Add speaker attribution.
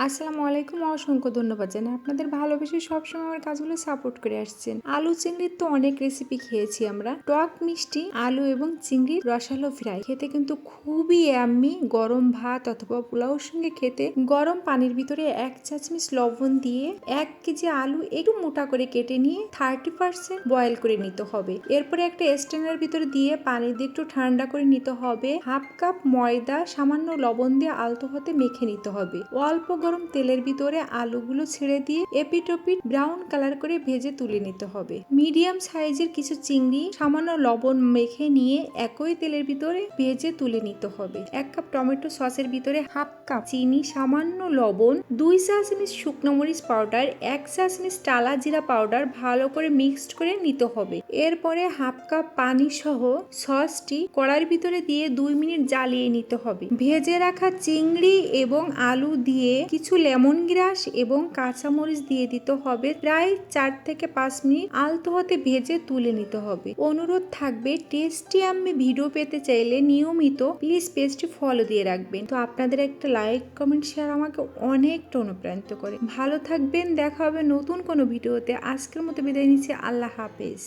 Speaker 1: আসসালামু আলাইকুম। অসংখ্য ধন্যবাদ জানাই আপনাদের ভালোবেসে সবসময় আমার কাজগুলো সাপোর্ট করে আসছেন। আলু চিংড়ির তো অনেক রেসিপি খেয়েছি আমরা। টক মিষ্টি আলু এবং চিংড়ির রসালো ফ্রাই খেতে কিন্তু খুবই ইয়াম্মি। গরম ভাত অথবা পোলাওর সঙ্গে খেতে গরম পানির ভিতরে 1 চা চামচ লবণ দিয়ে 1 কেজি আলু একটু মোটা করে কেটে নিয়ে 30% বয়েল করে নিতে হবে। এরপরে একটা স্ট্রেনার ভিতরে দিয়ে পানি দিয়ে একটু ঠান্ডা করে নিতে হবে। হাফ কাপ ময়দা সামান্য লবণ দিয়ে আলতো হাতে মেখে নিতে হবে। অল্প গরম তেলের ভিতরে আলুগুলো ছেড়ে দিয়ে এপিটোপিট ব্রাউন কালার করে ভেজে তুলে নিতে হবে। মিডিয়াম সাইজের কিছু চিংড়ি সামান্য লবণ মেখে নিয়ে একই তেলের ভিতরে ভেজে তুলে নিতে হবে। 1 কাপ টমেটো সসের ভিতরে হাফ কাপ চিনি, সামান্য লবণ, 2 চা চামচ শুকনো মরিচ পাউডার, 1 চা চামচ টালা জিরা পাউডার ভালো করে মিক্সড করে নিতে হবে। এরপরে হাফ কাপ পানি সহ সসটি কড়াইয়ের ভিতরে দিয়ে 2 মিনিট জ্বালিয়ে নিতে হবে। ভেজে রাখা চিংড়ি এবং আলু দিয়ে কিছু লেমন গ্রাস এবং কাঁচামরিচ দিয়ে দিতে হবে। প্রায় 4 থেকে 5 মিনিট আলতো হাতে ভেজে তুলে নিতে হবে। অনুরোধ থাকবে, টেস্টি আমি ভিডিও পেতে চাইলে নিয়মিত প্লিজ পেজটি ফলো দিয়ে রাখবেন। তো আপনাদের একটা লাইক, কমেন্ট, শেয়ার আমাকে অনেকটা অনুপ্রাণিত করে। ভালো থাকবেন, দেখা হবে নতুন কোনো ভিডিওতে। আজকের মতো বিদায় নিচ্ছি। আল্লাহ হাফেজ।